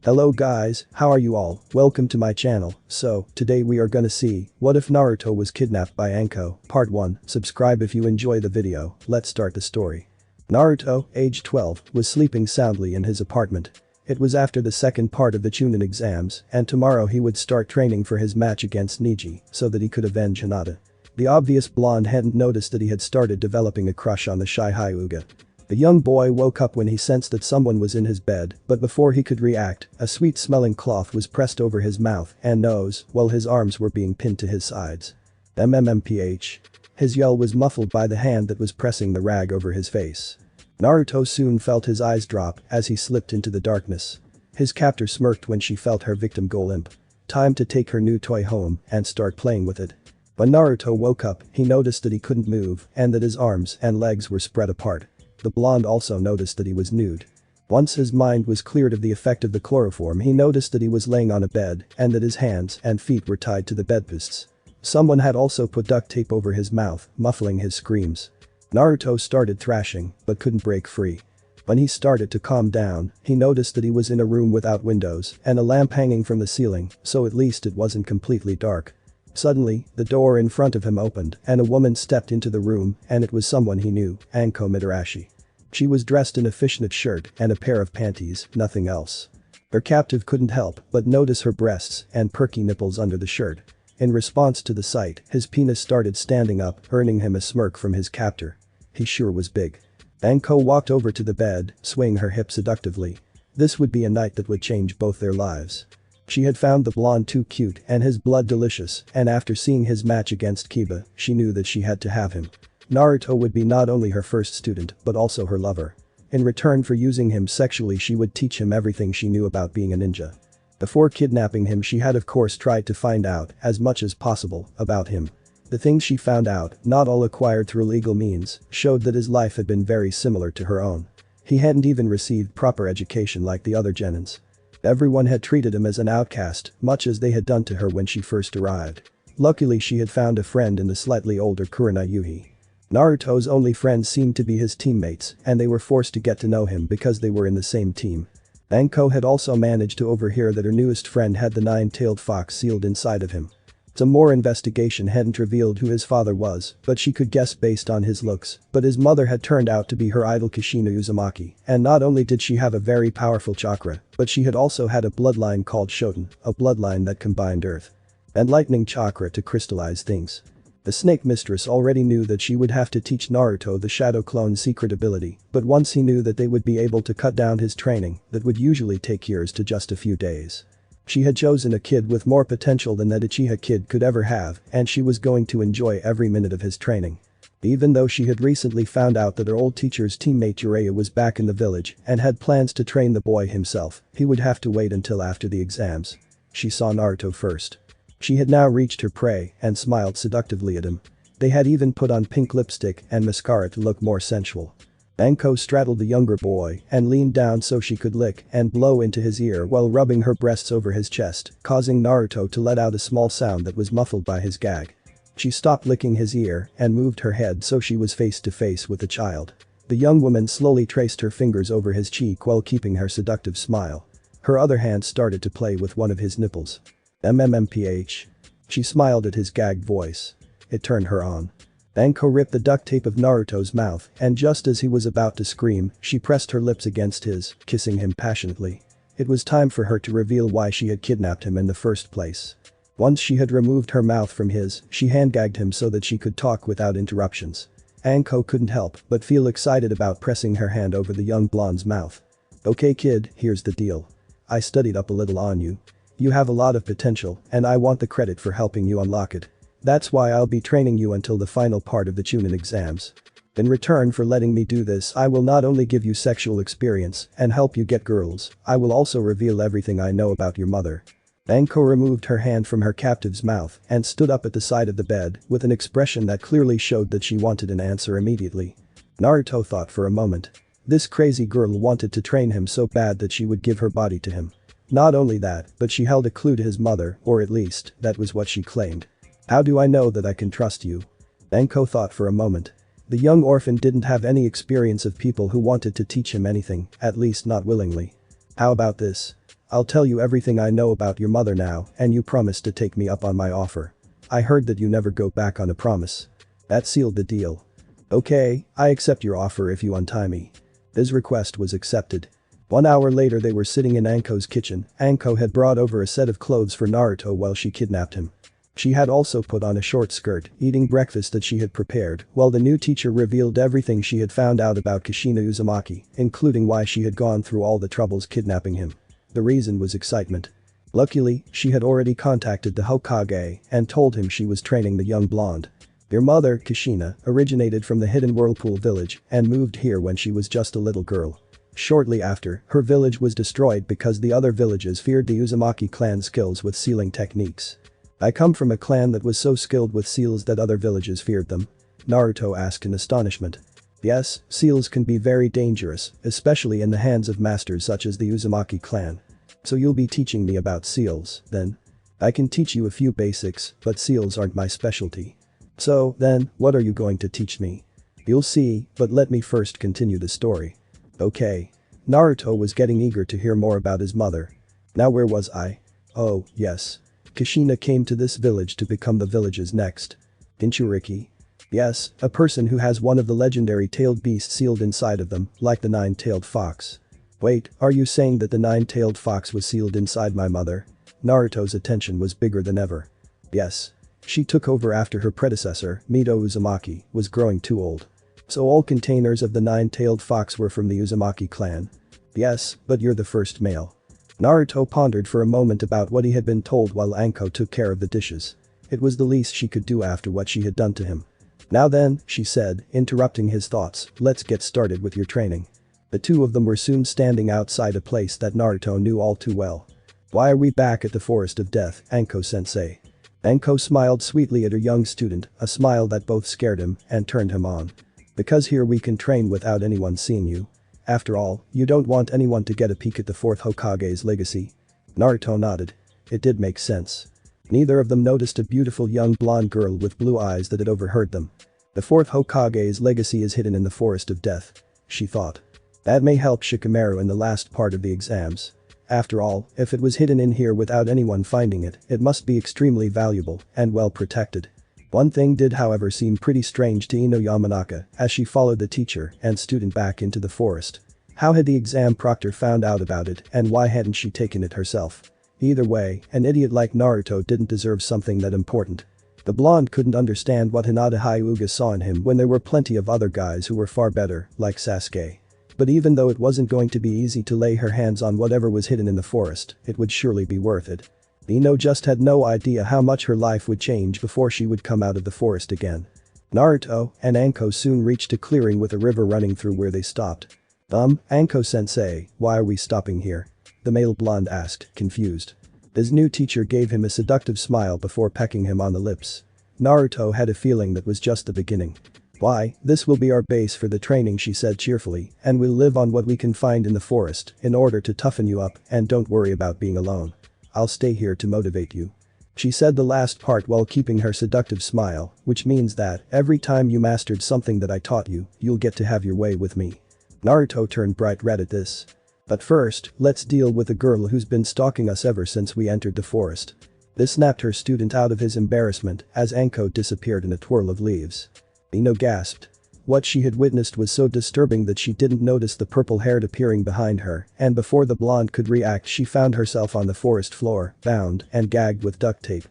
Hello guys, how are you all? Welcome to my channel. So, today we are gonna see, what if Naruto was kidnapped by Anko, part 1, subscribe if you enjoy the video, let's start the story. Naruto, age 12, was sleeping soundly in his apartment. It was after the second part of the Chunin exams, and tomorrow he would start training for his match against Neji, so that he could avenge Hinata. The obvious blonde hadn't noticed that he had started developing a crush on the shy Hyuga. The young boy woke up when he sensed that someone was in his bed, but before he could react, a sweet-smelling cloth was pressed over his mouth and nose, while his arms were being pinned to his sides. MMMPH. His yell was muffled by the hand that was pressing the rag over his face. Naruto soon felt his eyes drop as he slipped into the darkness. His captor smirked when she felt her victim go limp. Time to take her new toy home and start playing with it. When Naruto woke up, he noticed that he couldn't move and that his arms and legs were spread apart. The blonde also noticed that he was nude. Once his mind was cleared of the effect of the chloroform, he noticed that he was laying on a bed and that his hands and feet were tied to the bedposts. Someone had also put duct tape over his mouth, muffling his screams. Naruto started thrashing, but couldn't break free. When he started to calm down, he noticed that he was in a room without windows and a lamp hanging from the ceiling, so at least it wasn't completely dark. Suddenly, the door in front of him opened and a woman stepped into the room, and it was someone he knew, Anko Mitarashi. She was dressed in a fishnet shirt and a pair of panties, nothing else. Her captive couldn't help but notice her breasts and perky nipples under the shirt. In response to the sight, his penis started standing up, earning him a smirk from his captor. He sure was big. Anko walked over to the bed, swaying her hips seductively. This would be a night that would change both their lives. She had found the blonde too cute and his blood delicious, and after seeing his match against Kiba, she knew that she had to have him. Naruto would be not only her first student but also her lover. In return for using him sexually, she would teach him everything she knew about being a ninja. Before kidnapping him, she had of course tried to find out as much as possible about him. The things she found out, not all acquired through legal means, showed that his life had been very similar to her own. He hadn't even received proper education like the other genins. Everyone had treated him as an outcast, much as they had done to her when she first arrived. Luckily, she had found a friend in the slightly older Kurina Yuhi. Naruto's only friends seemed to be his teammates, and they were forced to get to know him because they were in the same team. Anko had also managed to overhear that her newest friend had the nine-tailed fox sealed inside of him. Some more investigation hadn't revealed who his father was, but she could guess based on his looks, but his mother had turned out to be her idol Kushina Uzumaki, and not only did she have a very powerful chakra, but she had also had a bloodline called Shoten, a bloodline that combined earth and lightning chakra to crystallize things. The snake mistress already knew that she would have to teach Naruto the shadow clone's secret ability, but once he knew that they would be able to cut down his training, that would usually take years to just a few days. She had chosen a kid with more potential than that Uchiha kid could ever have, and she was going to enjoy every minute of his training. Even though she had recently found out that her old teacher's teammate Jiraiya was back in the village and had plans to train the boy himself, he would have to wait until after the exams. She saw Naruto first. She had now reached her prey and smiled seductively at him. They had even put on pink lipstick and mascara to look more sensual. Anko straddled the younger boy and leaned down so she could lick and blow into his ear while rubbing her breasts over his chest, causing Naruto to let out a small sound that was muffled by his gag. She stopped licking his ear and moved her head so she was face to face with the child. The young woman slowly traced her fingers over his cheek while keeping her seductive smile. Her other hand started to play with one of his nipples. MMMPH. She smiled at his gagged voice. It turned her on. Anko ripped the duct tape of Naruto's mouth, and just as he was about to scream, she pressed her lips against his, kissing him passionately. It was time for her to reveal why she had kidnapped him in the first place. Once she had removed her mouth from his, she hand-gagged him so that she could talk without interruptions. Anko couldn't help but feel excited about pressing her hand over the young blonde's mouth. "Okay kid, here's the deal. I studied up a little on you. You have a lot of potential, and I want the credit for helping you unlock it. That's why I'll be training you until the final part of the Chunin exams. In return for letting me do this, I will not only give you sexual experience and help you get girls, I will also reveal everything I know about your mother." Anko removed her hand from her captive's mouth and stood up at the side of the bed with an expression that clearly showed that she wanted an answer immediately. Naruto thought for a moment. This crazy girl wanted to train him so bad that she would give her body to him. Not only that, but she held a clue to his mother, or at least, that was what she claimed. "How do I know that I can trust you?" Anko thought for a moment. The young orphan didn't have any experience of people who wanted to teach him anything, at least not willingly. "How about this? I'll tell you everything I know about your mother now and you promise to take me up on my offer. I heard that you never go back on a promise. That sealed the deal. Okay, I accept your offer if you untie me. His request was accepted. 1 hour later they were sitting in Anko's kitchen. Anko had brought over a set of clothes for Naruto while she kidnapped him. She had also put on a short skirt, eating breakfast that she had prepared, while the new teacher revealed everything she had found out about Kushina Uzumaki, including why she had gone through all the troubles kidnapping him. The reason was excitement. Luckily, she had already contacted the Hokage and told him she was training the young blonde. Their mother, Kushina, originated from the hidden Whirlpool village and moved here when she was just a little girl. Shortly after, her village was destroyed because the other villages feared the Uzumaki clan's skills with sealing techniques. I come from a clan that was so skilled with seals that other villages feared them? Naruto asked in astonishment. Yes, seals can be very dangerous, especially in the hands of masters such as the Uzumaki clan. So you'll be teaching me about seals, then? I can teach you a few basics, but seals aren't my specialty. So, then, what are you going to teach me? You'll see, but let me first continue the story. Okay. Naruto was getting eager to hear more about his mother. Now where was I? Oh, yes. Kushina came to this village to become the village's next Jinchuriki. Yes, a person who has one of the legendary tailed beasts sealed inside of them, like the nine-tailed fox. Wait, are you saying that the nine-tailed fox was sealed inside my mother? Naruto's attention was bigger than ever. Yes. She took over after her predecessor, Mito Uzumaki, was growing too old. So all containers of the nine-tailed fox were from the Uzumaki clan? Yes, but you're the first male. Naruto pondered for a moment about what he had been told while Anko took care of the dishes. It was the least she could do after what she had done to him. Now then, she said, interrupting his thoughts, let's get started with your training. The two of them were soon standing outside a place that Naruto knew all too well. Why are we back at the Forest of Death, Anko-sensei? Anko smiled sweetly at her young student, a smile that both scared him and turned him on. Because here we can train without anyone seeing you. After all, you don't want anyone to get a peek at the fourth Hokage's legacy. Naruto nodded. It did make sense. Neither of them noticed a beautiful young blonde girl with blue eyes that had overheard them. The fourth Hokage's legacy is hidden in the Forest of Death, she thought. That may help Shikamaru in the last part of the exams. After all, if it was hidden in here without anyone finding it, it must be extremely valuable and well protected. One thing did however seem pretty strange to Ino Yamanaka as she followed the teacher and student back into the forest. How had the exam proctor found out about it and why hadn't she taken it herself? Either way, an idiot like Naruto didn't deserve something that important. The blonde couldn't understand what Hinata Hyuga saw in him when there were plenty of other guys who were far better, like Sasuke. But even though it wasn't going to be easy to lay her hands on whatever was hidden in the forest, it would surely be worth it. Ino just had no idea how much her life would change before she would come out of the forest again. Naruto and Anko soon reached a clearing with a river running through where they stopped. Anko-sensei, why are we stopping here? The male blonde asked, confused. His new teacher gave him a seductive smile before pecking him on the lips. Naruto had a feeling that was just the beginning. Why, this will be our base for the training, she said cheerfully, and we'll live on what we can find in the forest in order to toughen you up and don't worry about being alone. I'll stay here to motivate you. She said the last part while keeping her seductive smile, which means that every time you mastered something that I taught you, you'll get to have your way with me. Naruto turned bright red at this. But first, let's deal with the girl who's been stalking us ever since we entered the forest. This snapped her student out of his embarrassment as Anko disappeared in a twirl of leaves. Ino gasped. What she had witnessed was so disturbing that she didn't notice the purple-haired appearing behind her, and before the blonde could react she found herself on the forest floor, bound and gagged with duct tape.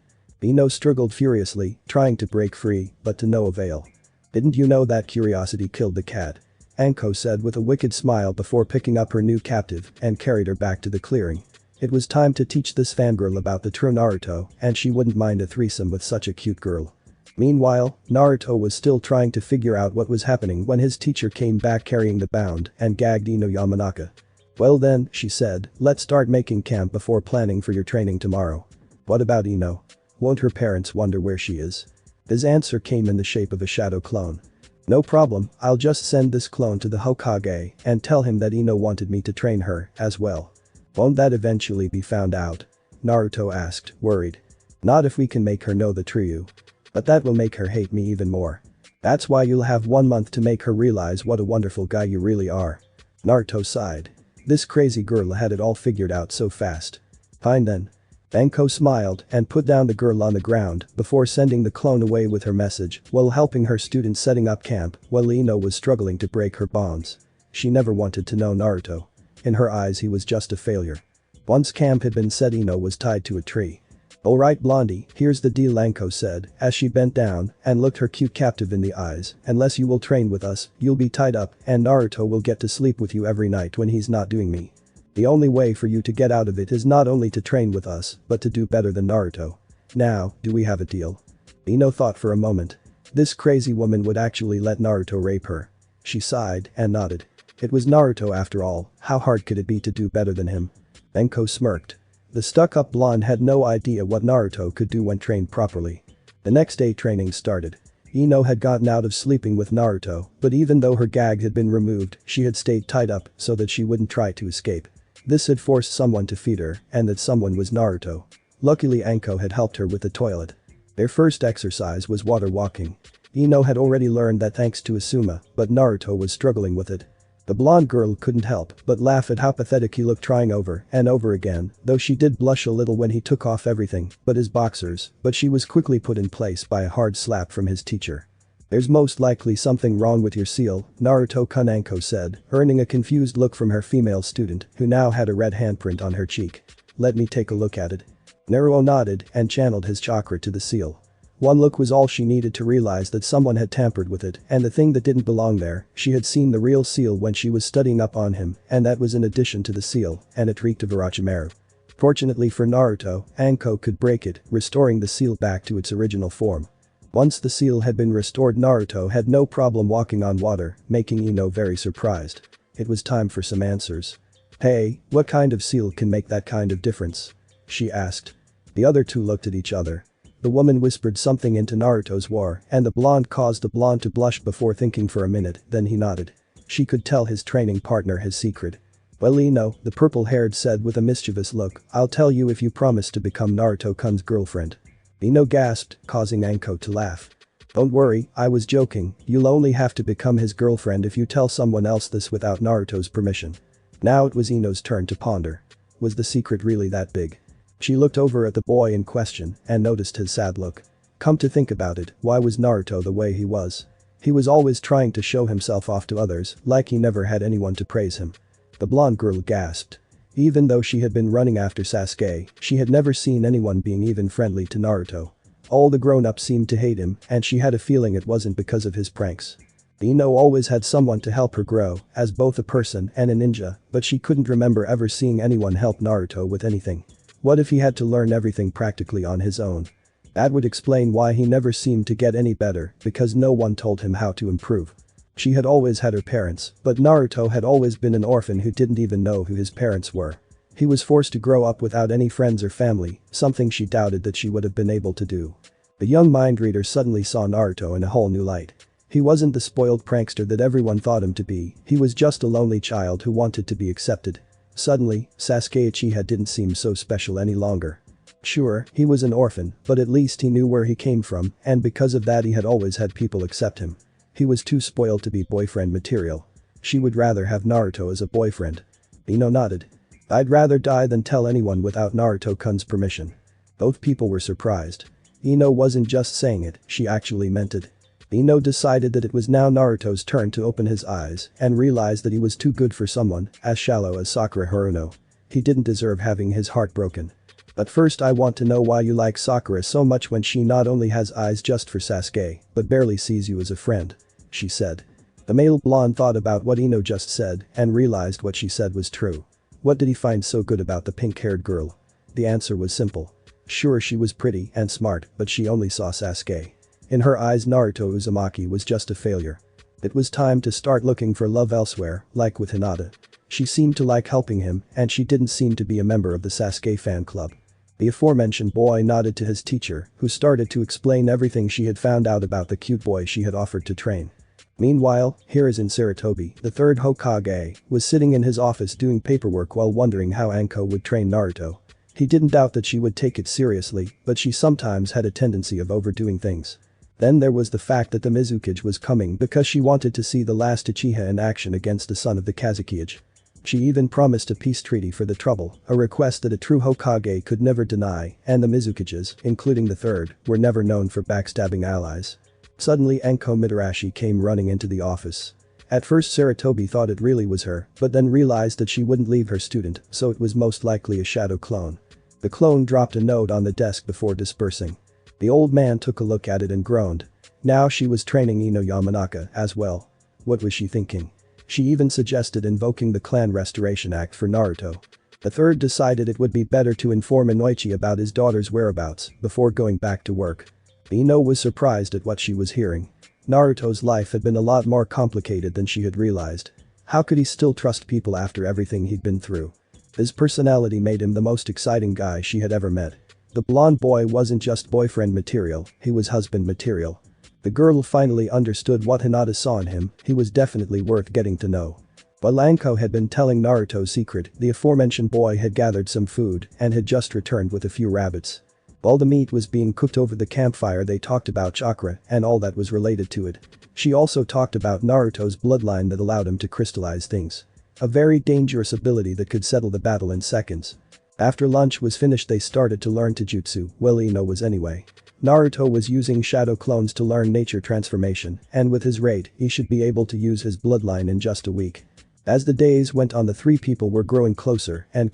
Ino struggled furiously, trying to break free, but to no avail. Didn't you know that curiosity killed the cat? Anko said with a wicked smile before picking up her new captive and carried her back to the clearing. It was time to teach this fangirl about the true Naruto, and she wouldn't mind a threesome with such a cute girl. Meanwhile, Naruto was still trying to figure out what was happening when his teacher came back carrying the bound and gagged Ino Yamanaka. Well then, she said, let's start making camp before planning for your training tomorrow. What about Ino? Won't her parents wonder where she is? His answer came in the shape of a shadow clone. No problem, I'll just send this clone to the Hokage and tell him that Ino wanted me to train her as well. Won't that eventually be found out? Naruto asked, worried. Not if we can make her know the truth. But that will make her hate me even more. That's why you'll have 1 month to make her realize what a wonderful guy you really are. Naruto sighed. This crazy girl had it all figured out so fast. Fine then. Anko smiled and put down the girl on the ground before sending the clone away with her message while helping her students setting up camp while Ino was struggling to break her bonds. She never wanted to know Naruto. In her eyes he was just a failure. Once camp had been set, Ino was tied to a tree. "Alright Blondie, here's the deal," Anko said as she bent down and looked her cute captive in the eyes. "Unless you will train with us, you'll be tied up and Naruto will get to sleep with you every night when he's not doing me. The only way for you to get out of it is not only to train with us, but to do better than Naruto. Now, do we have a deal?" Ino thought for a moment. This crazy woman would actually let Naruto rape her. She sighed and nodded. It was Naruto after all, how hard could it be to do better than him? Anko smirked. The stuck-up blonde had no idea what Naruto could do when trained properly. The next day training started. Ino had gotten out of sleeping with Naruto, but even though her gag had been removed, she had stayed tied up so that she wouldn't try to escape. This had forced someone to feed her, and that someone was Naruto. Luckily Anko had helped her with the toilet. Their first exercise was water walking. Ino had already learned that thanks to Asuma, but Naruto was struggling with it. The blonde girl couldn't help but laugh at how pathetic he looked trying over and over again, though she did blush a little when he took off everything but his boxers, but she was quickly put in place by a hard slap from his teacher. "There's most likely something wrong with your seal," Naruto-kun, Anko said, earning a confused look from her female student who now had a red handprint on her cheek. "Let me take a look at it." Naruto nodded and channeled his chakra to the seal. One look was all she needed to realize that someone had tampered with it and the thing that didn't belong there. She had seen the real seal when she was studying up on him, and that was in addition to the seal, and it reeked of Orochimaru. Fortunately for Naruto, Anko could break it, restoring the seal back to its original form. Once the seal had been restored, Naruto had no problem walking on water, making Ino very surprised. It was time for some answers. "Hey, what kind of seal can make that kind of difference?" she asked. The other two looked at each other. The woman whispered something into Naruto's ear, and the blonde caused the blonde to blush before thinking for a minute, then he nodded. She could tell his training partner his secret. "Well Ino," the purple-haired said with a mischievous look, "I'll tell you if you promise to become Naruto-kun's girlfriend." Ino gasped, causing Anko to laugh. "Don't worry, I was joking, you'll only have to become his girlfriend if you tell someone else this without Naruto's permission." Now it was Ino's turn to ponder. Was the secret really that big? She looked over at the boy in question and noticed his sad look. Come to think about it, why was Naruto the way he was? He was always trying to show himself off to others, like he never had anyone to praise him. The blonde girl gasped. Even though she had been running after Sasuke, she had never seen anyone being even friendly to Naruto. All the grown-ups seemed to hate him, and she had a feeling it wasn't because of his pranks. Ino always had someone to help her grow, as both a person and a ninja, but she couldn't remember ever seeing anyone help Naruto with anything. What if he had to learn everything practically on his own? That would explain why he never seemed to get any better, because no one told him how to improve. She had always had her parents, but Naruto had always been an orphan who didn't even know who his parents were. He was forced to grow up without any friends or family, something she doubted that she would have been able to do. The young mind reader suddenly saw Naruto in a whole new light. He wasn't the spoiled prankster that everyone thought him to be, he was just a lonely child who wanted to be accepted. Suddenly, Sasuke Uchiha didn't seem so special any longer. Sure, he was an orphan, but at least he knew where he came from, and because of that he had always had people accept him. He was too spoiled to be boyfriend material. She would rather have Naruto as a boyfriend. Ino nodded. "I'd rather die than tell anyone without Naruto-kun's permission." Both people were surprised. Ino wasn't just saying it, she actually meant it. Ino decided that it was now Naruto's turn to open his eyes and realized that he was too good for someone as shallow as Sakura Haruno. He didn't deserve having his heart broken. "But first I want to know why you like Sakura so much when she not only has eyes just for Sasuke, but barely sees you as a friend," she said. The male blonde thought about what Ino just said and realized what she said was true. What did he find so good about the pink-haired girl? The answer was simple. Sure, she was pretty and smart, but she only saw Sasuke. In her eyes Naruto Uzumaki was just a failure. It was time to start looking for love elsewhere, like with Hinata. She seemed to like helping him, and she didn't seem to be a member of the Sasuke fan club. The aforementioned boy nodded to his teacher, who started to explain everything she had found out about the cute boy she had offered to train. Meanwhile, Hiruzen Sarutobi, the third Hokage, was sitting in his office doing paperwork while wondering how Anko would train Naruto. He didn't doubt that she would take it seriously, but she sometimes had a tendency of overdoing things. Then there was the fact that the Mizukage was coming because she wanted to see the last Uchiha in action against the son of the Kazekage. She even promised a peace treaty for the trouble, a request that a true Hokage could never deny, and the Mizukages, including the third, were never known for backstabbing allies. Suddenly Anko Mitarashi came running into the office. At first Saratobi thought it really was her, but then realized that she wouldn't leave her student, so it was most likely a shadow clone. The clone dropped a note on the desk before dispersing. The old man took a look at it and groaned. Now she was training Ino Yamanaka as well. What was she thinking? She even suggested invoking the Clan Restoration Act for Naruto. The third decided it would be better to inform Inoichi about his daughter's whereabouts before going back to work. Ino was surprised at what she was hearing. Naruto's life had been a lot more complicated than she had realized. How could he still trust people after everything he'd been through? His personality made him the most exciting guy she had ever met. The blonde boy wasn't just boyfriend material, he was husband material. The girl finally understood what Hinata saw in him, he was definitely worth getting to know. While Anko had been telling Naruto's secret, the aforementioned boy had gathered some food and had just returned with a few rabbits. While the meat was being cooked over the campfire they talked about chakra and all that was related to it. She also talked about Naruto's bloodline that allowed him to crystallize things. A very dangerous ability that could settle the battle in seconds. After lunch was finished they started to learn Taijutsu, well Ino was anyway. Naruto was using shadow clones to learn nature transformation, and with his rate, he should be able to use his bloodline in just a week. As the days went on the three people were growing closer, and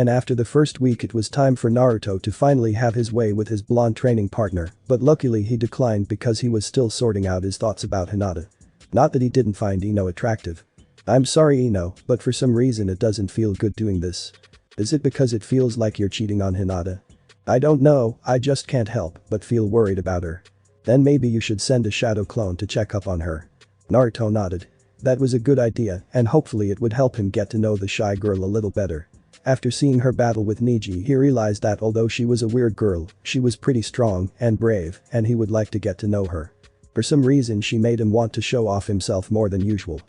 after the first week it was time for Naruto to finally have his way with his blonde training partner, but luckily he declined because he was still sorting out his thoughts about Hinata. Not that he didn't find Ino attractive. I'm sorry Ino, but for some reason it doesn't feel good doing this. Is it because it feels like you're cheating on Hinata? I don't know, I just can't help but feel worried about her. Then maybe you should send a shadow clone to check up on her. Naruto nodded. That was a good idea and hopefully it would help him get to know the shy girl a little better. After seeing her battle with Niji he realized that although she was a weird girl, she was pretty strong and brave and he would like to get to know her. For some reason she made him want to show off himself more than usual.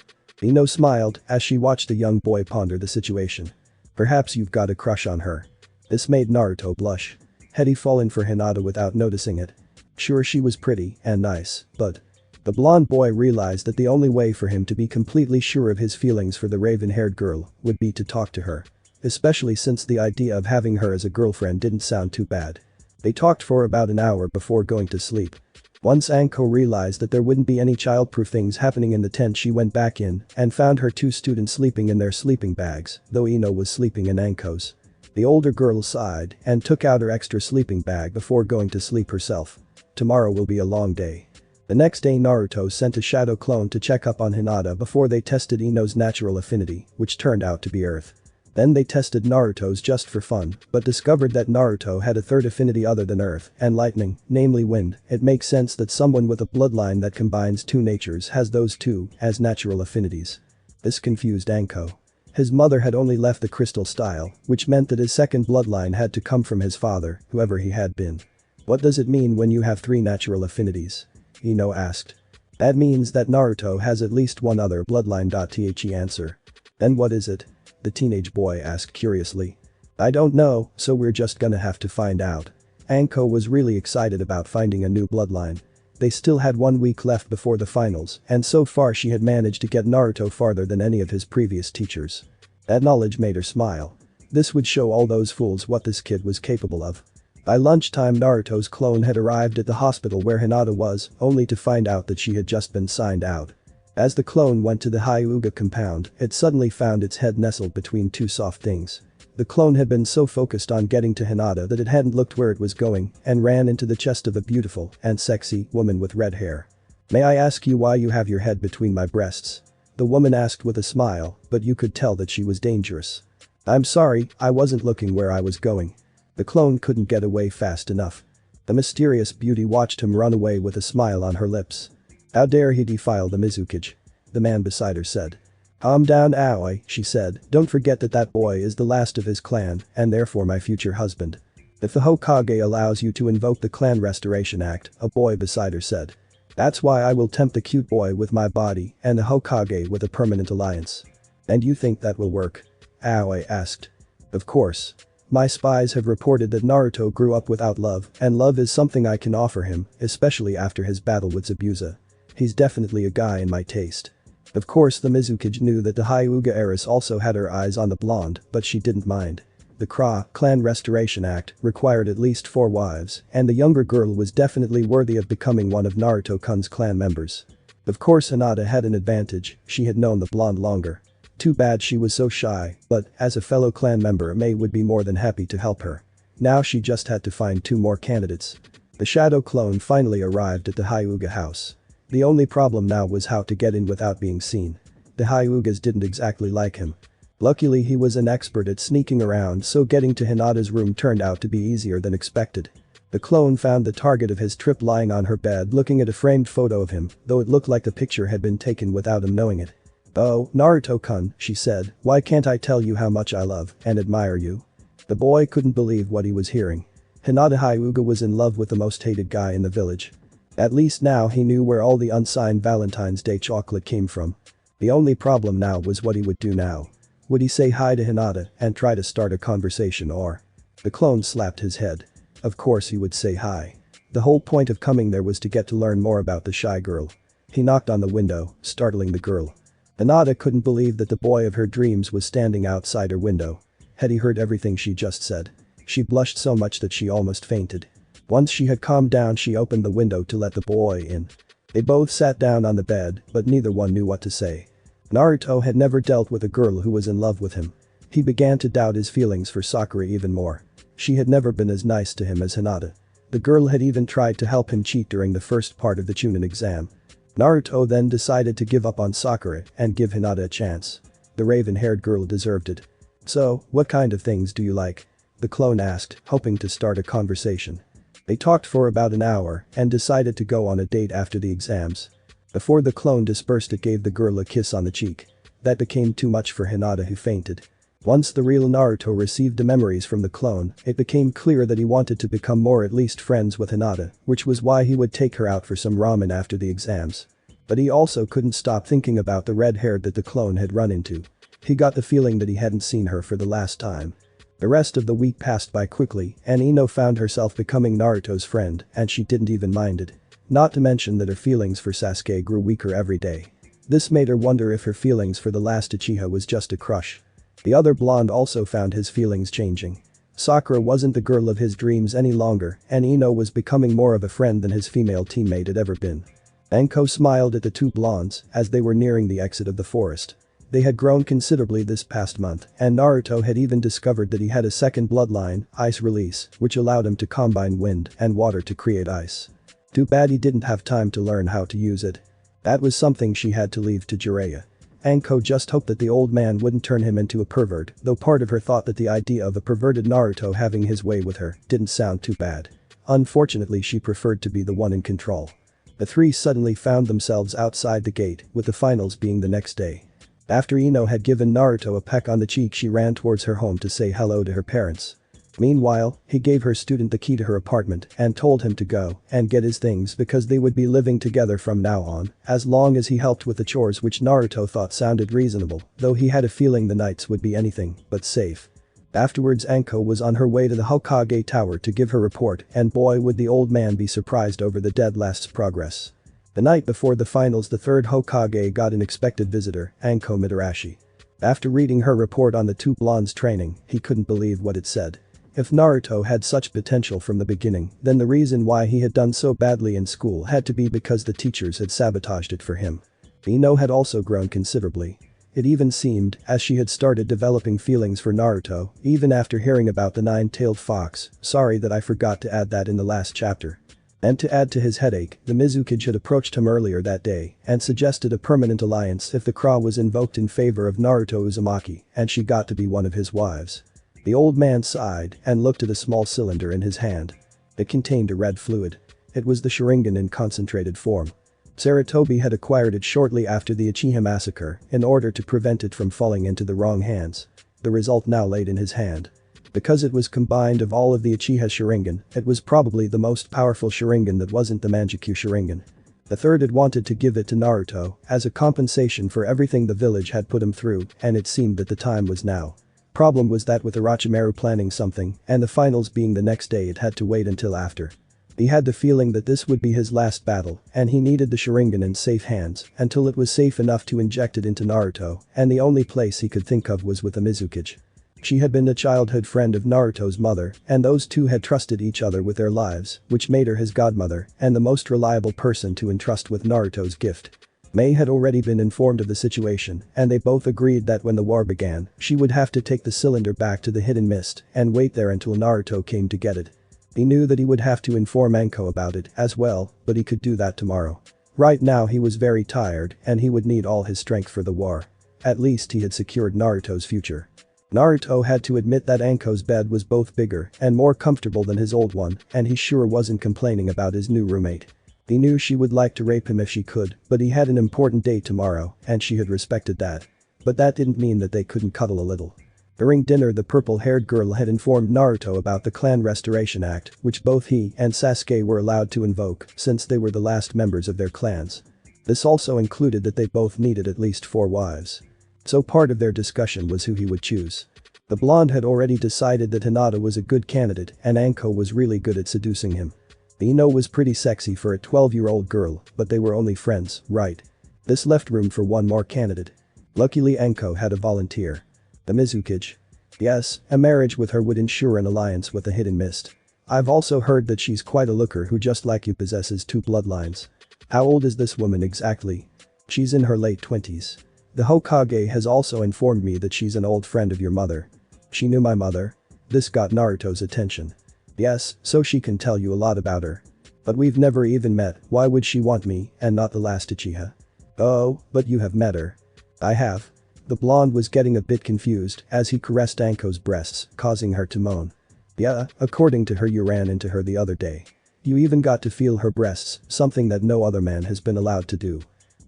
Ino smiled as she watched the young boy ponder the situation. Perhaps you've got a crush on her. This made Naruto blush. Had he fallen for Hinata without noticing it? Sure she was pretty and nice, but… The blonde boy realized that the only way for him to be completely sure of his feelings for the raven-haired girl would be to talk to her. Especially since the idea of having her as a girlfriend didn't sound too bad. They talked for about an hour before going to sleep. Once Anko realized that there wouldn't be any childproof things happening in the tent she went back in and found her two students sleeping in their sleeping bags, though Ino was sleeping in Anko's. The older girl sighed and took out her extra sleeping bag before going to sleep herself. Tomorrow will be a long day. The next day Naruto sent a shadow clone to check up on Hinata before they tested Ino's natural affinity, which turned out to be Earth. Then they tested Naruto's just for fun, but discovered that Naruto had a third affinity other than Earth and Lightning, namely Wind. It makes sense that someone with a bloodline that combines two natures has those two as natural affinities. This confused Anko. His mother had only left the crystal style, which meant that his second bloodline had to come from his father, whoever he had been. What does it mean when you have three natural affinities? Ino asked. That means that Naruto has at least one other bloodline. The answer. Then what is it? The teenage boy asked curiously. I don't know, so we're just gonna have to find out. Anko was really excited about finding a new bloodline. They still had 1 week left before the finals, and so far she had managed to get Naruto farther than any of his previous teachers. That knowledge made her smile. This would show all those fools what this kid was capable of. By lunchtime Naruto's clone had arrived at the hospital where Hinata was, only to find out that she had just been signed out. As the clone went to the Hyuga compound, it suddenly found its head nestled between two soft things. The clone had been so focused on getting to Hinata that it hadn't looked where it was going and ran into the chest of a beautiful and sexy woman with red hair. May I ask you why you have your head between my breasts? The woman asked with a smile, but you could tell that she was dangerous. I'm sorry, I wasn't looking where I was going. The clone couldn't get away fast enough. The mysterious beauty watched him run away with a smile on her lips. How dare he defile the Mizukage? The man beside her said. Calm down Aoi, she said, don't forget that that boy is the last of his clan and therefore my future husband. If the Hokage allows you to invoke the Clan Restoration Act, a boy beside her said. That's why I will tempt the cute boy with my body and the Hokage with a permanent alliance. And you think that will work? Aoi asked. Of course. My spies have reported that Naruto grew up without love and love is something I can offer him, especially after his battle with Zabuza. He's definitely a guy in my taste. Of course the Mizukage knew that the Hyuga heiress also had her eyes on the blonde, but she didn't mind. The Clan Restoration Act required at least 4 wives, and the younger girl was definitely worthy of becoming one of Naruto-kun's clan members. Of course Hinata had an advantage, she had known the blonde longer. Too bad she was so shy, but as a fellow clan member Mei would be more than happy to help her. Now she just had to find 2 more candidates. The shadow clone finally arrived at the Hyuga house. The only problem now was how to get in without being seen. The Hyugas didn't exactly like him. Luckily he was an expert at sneaking around, so getting to Hinata's room turned out to be easier than expected. The clone found the target of his trip lying on her bed looking at a framed photo of him, though it looked like the picture had been taken without him knowing it. "Oh, Naruto-kun," she said, "why can't I tell you how much I love and admire you?" The boy couldn't believe what he was hearing. Hinata Hyuga was in love with the most hated guy in the village. At least now he knew where all the unsigned Valentine's Day chocolate came from. The only problem now was what he would do now. Would he say hi to Hinata and try to start a conversation, or? The clone slapped his head. Of course he would say hi. The whole point of coming there was to get to learn more about the shy girl. He knocked on the window, startling the girl. Hinata couldn't believe that the boy of her dreams was standing outside her window. Had he heard everything she just said? She blushed so much that she almost fainted. Once she had calmed down, she opened the window to let the boy in. They both sat down on the bed, but neither one knew what to say. Naruto had never dealt with a girl who was in love with him. He began to doubt his feelings for Sakura even more. She had never been as nice to him as Hinata. The girl had even tried to help him cheat during the first part of the Chunin exam. Naruto then decided to give up on Sakura and give Hinata a chance. The raven-haired girl deserved it. "So, what kind of things do you like?" the clone asked, hoping to start a conversation. They talked for about an hour and decided to go on a date after the exams. Before the clone dispersed, it gave the girl a kiss on the cheek. That became too much for Hinata, who fainted. Once the real Naruto received the memories from the clone, it became clear that he wanted to become more at least friends with Hinata, which was why he would take her out for some ramen after the exams. But he also couldn't stop thinking about the red-haired that the clone had run into. He got the feeling that he hadn't seen her for the last time. The rest of the week passed by quickly, and Ino found herself becoming Naruto's friend, and she didn't even mind it. Not to mention that her feelings for Sasuke grew weaker every day. This made her wonder if her feelings for the last Uchiha was just a crush. The other blonde also found his feelings changing. Sakura wasn't the girl of his dreams any longer, and Ino was becoming more of a friend than his female teammate had ever been. Anko smiled at the 2 blondes as they were nearing the exit of the forest. They had grown considerably this past month, and Naruto had even discovered that he had a second bloodline, Ice Release, which allowed him to combine wind and water to create ice. Too bad he didn't have time to learn how to use it. That was something she had to leave to Jiraiya. Anko just hoped that the old man wouldn't turn him into a pervert, though part of her thought that the idea of a perverted Naruto having his way with her didn't sound too bad. Unfortunately, she preferred to be the one in control. The 3 suddenly found themselves outside the gate, with the finals being the next day. After Ino had given Naruto a peck on the cheek, she ran towards her home to say hello to her parents. Meanwhile, he gave her student the key to her apartment and told him to go and get his things because they would be living together from now on, as long as he helped with the chores, which Naruto thought sounded reasonable, though he had a feeling the nights would be anything but safe. Afterwards, Anko was on her way to the Hokage Tower to give her report, and boy would the old man be surprised over the dead last's progress. The night before the finals, the 3rd Hokage got an expected visitor, Anko Mitarashi. After reading her report on the 2 blondes' training, he couldn't believe what it said. If Naruto had such potential from the beginning, then the reason why he had done so badly in school had to be because the teachers had sabotaged it for him. Ino had also grown considerably. It even seemed as she had started developing feelings for Naruto, even after hearing about the 9-tailed fox. Sorry that I forgot to add that in the last chapter. And to add to his headache, the Mizukage had approached him earlier that day and suggested a permanent alliance if the Kra was invoked in favor of Naruto Uzumaki, and she got to be one of his wives. The old man sighed and looked at a small cylinder in his hand. It contained a red fluid. It was the Sharingan in concentrated form. Sarutobi had acquired it shortly after the Uchiha massacre in order to prevent it from falling into the wrong hands. The result now laid in his hand. Because it was combined of all of the Uchiha Sharingan, it was probably the most powerful Sharingan that wasn't the Manjikyu Sharingan. The 3rd had wanted to give it to Naruto as a compensation for everything the village had put him through, and it seemed that the time was now. Problem was that with Orochimaru planning something and the finals being the next day, it had to wait until after. He had the feeling that this would be his last battle, and he needed the Sharingan in safe hands until it was safe enough to inject it into Naruto, and the only place he could think of was with the Mizukage. She had been a childhood friend of Naruto's mother, and those two had trusted each other with their lives, which made her his godmother and the most reliable person to entrust with Naruto's gift. Mei had already been informed of the situation, and they both agreed that when the war began, she would have to take the cylinder back to the hidden mist and wait there until Naruto came to get it. He knew that he would have to inform Anko about it as well, but he could do that tomorrow. Right now he was very tired and he would need all his strength for the war. At least he had secured Naruto's future. Naruto had to admit that Anko's bed was both bigger and more comfortable than his old one, and he sure wasn't complaining about his new roommate. He knew she would like to rape him if she could, but he had an important date tomorrow and she had respected that. But that didn't mean that they couldn't cuddle a little. During dinner, the purple-haired girl had informed Naruto about the Clan Restoration Act, which both he and Sasuke were allowed to invoke since they were the last members of their clans. This also included that they both needed at least 4 wives. So part of their discussion was who he would choose. The blonde had already decided that Hinata was a good candidate and Anko was really good at seducing him. Ino was pretty sexy for a 12-year-old girl, but they were only friends, right? This left room for one more candidate. Luckily Anko had a volunteer. The Mizukage. Yes, a marriage with her would ensure an alliance with the Hidden Mist. I've also heard that she's quite a looker who just like you possesses 2 bloodlines. How old is this woman exactly? She's in her late 20s. The Hokage has also informed me that she's an old friend of your mother. She knew my mother? This got Naruto's attention. Yes, so she can tell you a lot about her. But we've never even met, why would she want me and not the last Uchiha? Oh, but you have met her. I have. The blonde was getting a bit confused as he caressed Anko's breasts, causing her to moan. Yeah, according to her you ran into her the other day. You even got to feel her breasts, something that no other man has been allowed to do.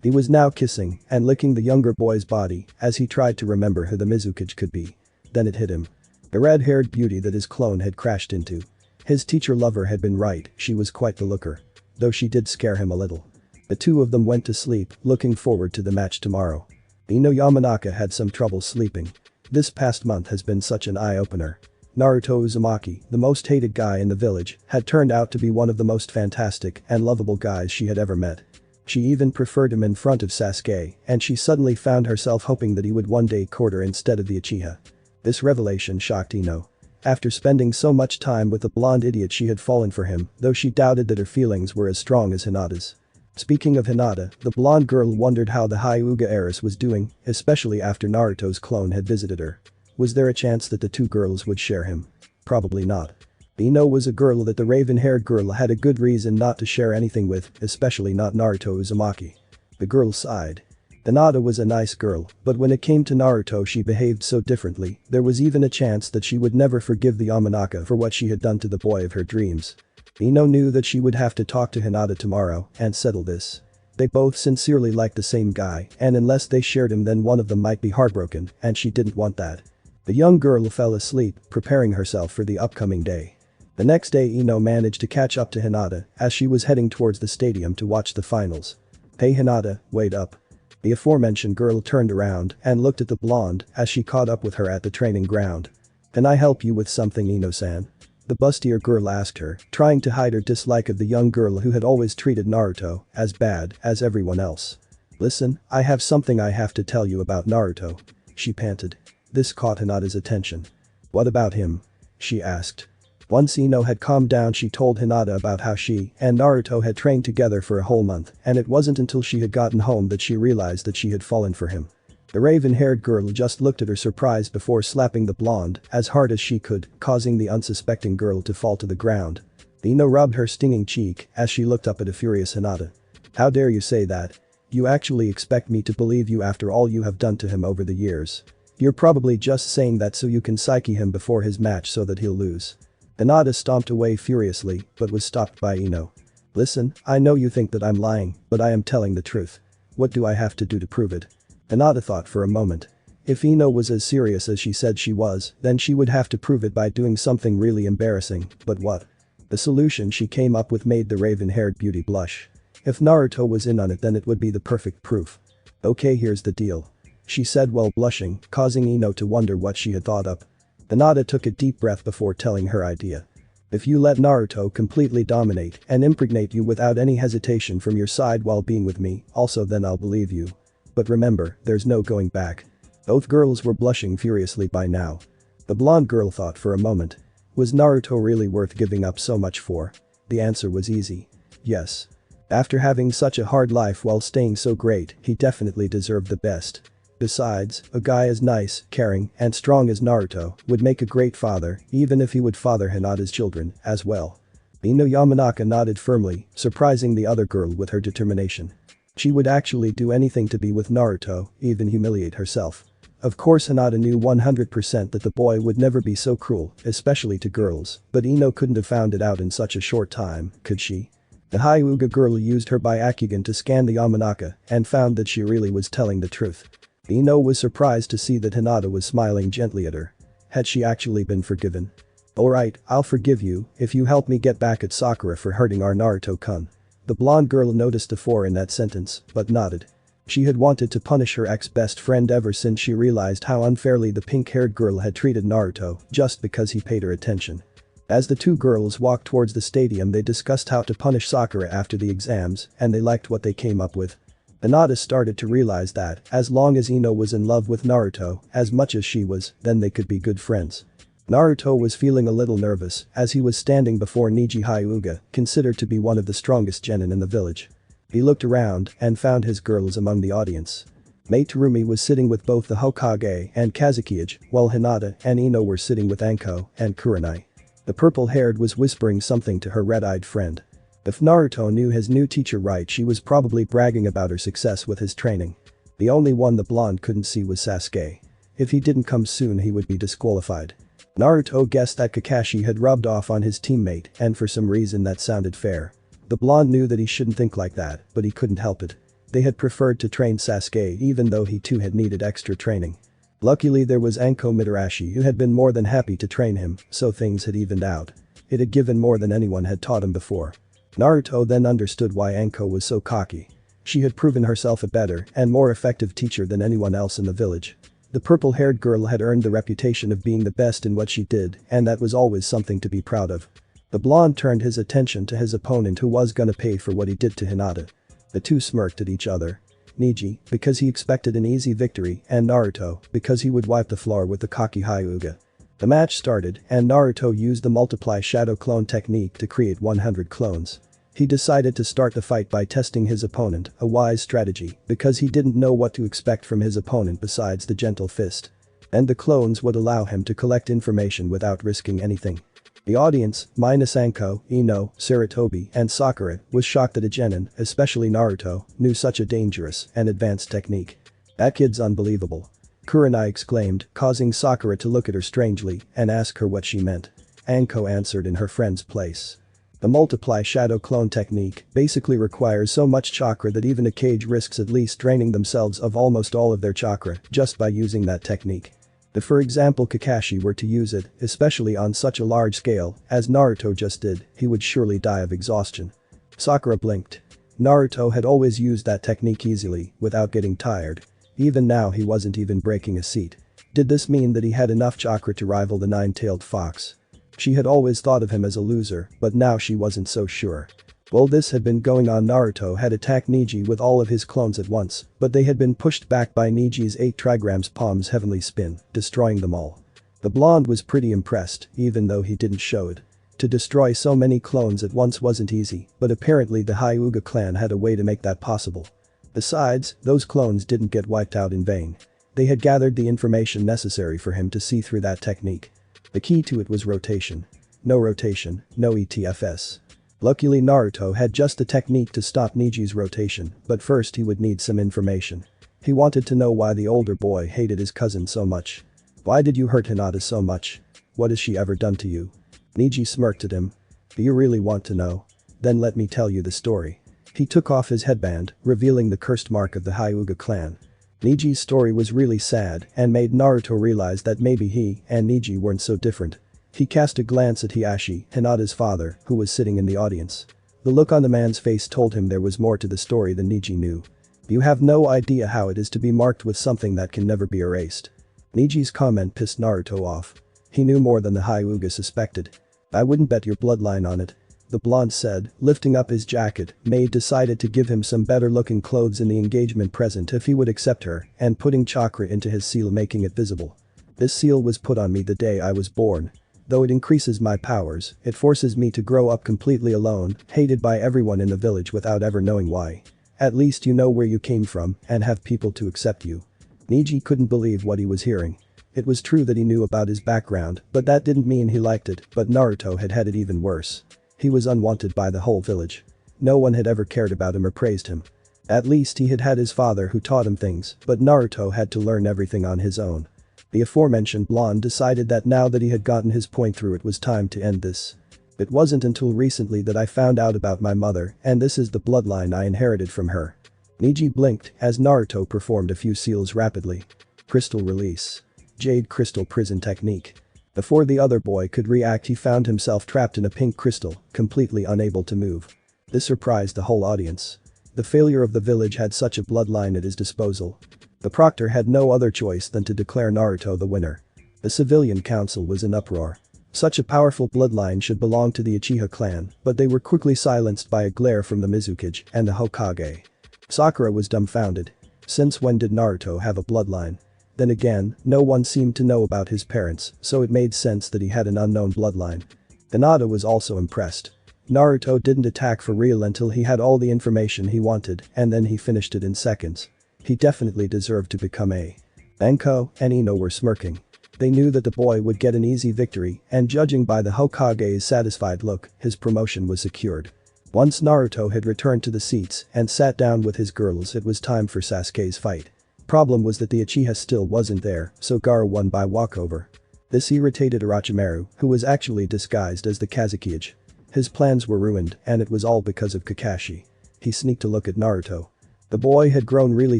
He was now kissing and licking the younger boy's body as he tried to remember who the Mizukage could be. Then it hit him. The red-haired beauty that his clone had crashed into. His teacher lover had been right, she was quite the looker. Though she did scare him a little. The two of them went to sleep, looking forward to the match tomorrow. Ino Yamanaka had some trouble sleeping. This past month has been such an eye-opener. Naruto Uzumaki, the most hated guy in the village, had turned out to be one of the most fantastic and lovable guys she had ever met. She even preferred him in front of Sasuke, and she suddenly found herself hoping that he would one day court her instead of the Uchiha. This revelation shocked Ino. After spending so much time with the blonde idiot she had fallen for him, though she doubted that her feelings were as strong as Hinata's. Speaking of Hinata, the blonde girl wondered how the Hyuga heiress was doing, especially after Naruto's clone had visited her. Was there a chance that the two girls would share him? Probably not. Ino was a girl that the raven-haired girl had a good reason not to share anything with, especially not Naruto Uzumaki. The girl sighed. Hinata was a nice girl, but when it came to Naruto she behaved so differently, there was even a chance that she would never forgive the Yamanaka for what she had done to the boy of her dreams. Ino knew that she would have to talk to Hinata tomorrow and settle this. They both sincerely liked the same guy, and unless they shared him then one of them might be heartbroken, and she didn't want that. The young girl fell asleep, preparing herself for the upcoming day. The next day Ino managed to catch up to Hinata as she was heading towards the stadium to watch the finals. Hey Hinata, wait up. The aforementioned girl turned around and looked at the blonde as she caught up with her at the training ground. Can I help you with something, Ino-san? The bustier girl asked her, trying to hide her dislike of the young girl who had always treated Naruto as bad as everyone else. Listen, I have something I have to tell you about Naruto. She panted. This caught Hinata's attention. What about him? She asked. Once Ino had calmed down she told Hinata about how she and Naruto had trained together for a whole month, and it wasn't until she had gotten home that she realized that she had fallen for him. The raven-haired girl just looked at her surprised before slapping the blonde as hard as she could, causing the unsuspecting girl to fall to the ground. Ino rubbed her stinging cheek as she looked up at a furious Hinata. How dare you say that? You actually expect me to believe you after all you have done to him over the years? You're probably just saying that so you can psyche him before his match so that he'll lose. Hinata stomped away furiously but was stopped by Ino. Listen, I know you think that I'm lying, but I am telling the truth. What do I have to do to prove it? Hinata thought for a moment. If Ino was as serious as she said she was, then she would have to prove it by doing something really embarrassing, but what? The solution she came up with made the raven-haired beauty blush. If Naruto was in on it then it would be the perfect proof. Okay, here's the deal. She said while blushing, causing Ino to wonder what she had thought up. Hinata took a deep breath before telling her idea. If you let Naruto completely dominate and impregnate you without any hesitation from your side while being with me, also then I'll believe you. But remember, there's no going back." Both girls were blushing furiously by now. The blonde girl thought for a moment. Was Naruto really worth giving up so much for? The answer was easy. Yes. After having such a hard life while staying so great, he definitely deserved the best. Besides, a guy as nice, caring, and strong as Naruto would make a great father, even if he would father Hinata's children, as well. Ino Yamanaka nodded firmly, surprising the other girl with her determination. She would actually do anything to be with Naruto, even humiliate herself. Of course Hinata knew 100% that the boy would never be so cruel, especially to girls, but Ino couldn't have found it out in such a short time, could she? The Hyuga girl used her Byakugan to scan the Yamanaka and found that she really was telling the truth. Ino was surprised to see that Hinata was smiling gently at her. Had she actually been forgiven? "Alright, I'll forgive you if you help me get back at Sakura for hurting our Naruto-kun." The blonde girl noticed the "for" in that sentence, but nodded. She had wanted to punish her ex-best friend ever since she realized how unfairly the pink-haired girl had treated Naruto just because he paid her attention. As the two girls walked towards the stadium, they discussed how to punish Sakura after the exams, and they liked what they came up with. Hinata started to realize that, as long as Ino was in love with Naruto, as much as she was, then they could be good friends. Naruto was feeling a little nervous as he was standing before Neji Hyuga, considered to be one of the strongest genin in the village. He looked around and found his girls among the audience. Mei Terumi was sitting with both the Hokage and Kazekage, while Hinata and Ino were sitting with Anko and Kurenai. The purple-haired was whispering something to her red-eyed friend. If Naruto knew his new teacher right, she was probably bragging about her success with his training. The only one the blonde couldn't see was Sasuke. If he didn't come soon, he would be disqualified. Naruto guessed that Kakashi had rubbed off on his teammate, and for some reason that sounded fair. The blonde knew that he shouldn't think like that, but he couldn't help it. They had preferred to train Sasuke even though he too had needed extra training. Luckily there was Anko Mitarashi who had been more than happy to train him, so things had evened out. It had given more than anyone had taught him before. Naruto then understood why Anko was so cocky. She had proven herself a better and more effective teacher than anyone else in the village. The purple-haired girl had earned the reputation of being the best in what she did, and that was always something to be proud of. The blonde turned his attention to his opponent, who was gonna pay for what he did to Hinata. The two smirked at each other. Neji, because he expected an easy victory, and Naruto, because he would wipe the floor with the cocky Hyuga. The match started, and Naruto used the multiply shadow clone technique to create 100 clones. He decided to start the fight by testing his opponent, a wise strategy, because he didn't know what to expect from his opponent besides the gentle fist. And the clones would allow him to collect information without risking anything. The audience, minus Anko, Ino, Sarutobi, and Sakura, was shocked that a genin, especially Naruto, knew such a dangerous and advanced technique. "That kid's unbelievable," Kurenai exclaimed, causing Sakura to look at her strangely and ask her what she meant. Anko answered in her friend's place. The multiply shadow clone technique basically requires so much chakra that even a Kage risks at least draining themselves of almost all of their chakra just by using that technique. If for example Kakashi were to use it, especially on such a large scale, as Naruto just did, he would surely die of exhaustion. Sakura blinked. Naruto had always used that technique easily, without getting tired. Even now he wasn't even breaking a seat. Did this mean that he had enough chakra to rival the nine-tailed fox? She had always thought of him as a loser, but now she wasn't so sure. While this had been going on, Naruto had attacked Neji with all of his clones at once, but they had been pushed back by Neji's 8 trigrams Palm's heavenly spin, destroying them all. The blonde was pretty impressed, even though he didn't show it. To destroy so many clones at once wasn't easy, but apparently the Hyuga clan had a way to make that possible. Besides, those clones didn't get wiped out in vain. They had gathered the information necessary for him to see through that technique. The key to it was rotation. No rotation, no ETFS. Luckily Naruto had just the technique to stop Neji's rotation, but first he would need some information. He wanted to know why the older boy hated his cousin so much. "Why did you hurt Hinata so much? What has she ever done to you?" Neji smirked at him. "Do you really want to know? Then let me tell you the story." He took off his headband, revealing the cursed mark of the Hyuga clan. Neji's story was really sad and made Naruto realize that maybe he and Neji weren't so different. He cast a glance at Hiashi, Hinata's father, who was sitting in the audience. The look on the man's face told him there was more to the story than Neji knew. "You have no idea how it is to be marked with something that can never be erased." Neji's comment pissed Naruto off. He knew more than the Hyuga suspected. I wouldn't bet your bloodline on it. The blonde said, lifting up his jacket. May decided to give him some better looking clothes in the engagement present if he would accept her, and putting chakra into his seal, making it visible. This seal was put on me the day I was born. Though it increases my powers, it forces me to grow up completely alone, hated by everyone in the village without ever knowing why. At least you know where you came from and have people to accept you. Neji couldn't believe what he was hearing. It was true that he knew about his background, but that didn't mean he liked it, but Naruto had it even worse. He was unwanted by the whole village. No one had ever cared about him or praised him. At least he had his father who taught him things, but Naruto had to learn everything on his own. The aforementioned blonde decided that now that he had gotten his point through, it was time to end this. It wasn't until recently that I found out about my mother, and this is the bloodline I inherited from her. Neji blinked as Naruto performed a few seals rapidly. Crystal release. Jade crystal prison technique. Before the other boy could react, he found himself trapped in a pink crystal, completely unable to move. This surprised the whole audience. The failure of the village had such a bloodline at his disposal. The proctor had no other choice than to declare Naruto the winner. The civilian council was in uproar. Such a powerful bloodline should belong to the Uchiha clan, but they were quickly silenced by a glare from the Mizukage and the Hokage. Sakura was dumbfounded. Since when did Naruto have a bloodline? Then again, no one seemed to know about his parents, so it made sense that he had an unknown bloodline. Hinata was also impressed. Naruto didn't attack for real until he had all the information he wanted, and then he finished it in seconds. He definitely deserved to become a. Anko and Ino were smirking. They knew that the boy would get an easy victory, and judging by the Hokage's satisfied look, his promotion was secured. Once Naruto had returned to the seats and sat down with his girls, it was time for Sasuke's fight. Problem was that the Uchiha still wasn't there, so Gaara won by walkover. This irritated Orochimaru, who was actually disguised as the Kazekage. His plans were ruined, and it was all because of Kakashi. He sneaked a look at Naruto. The boy had grown really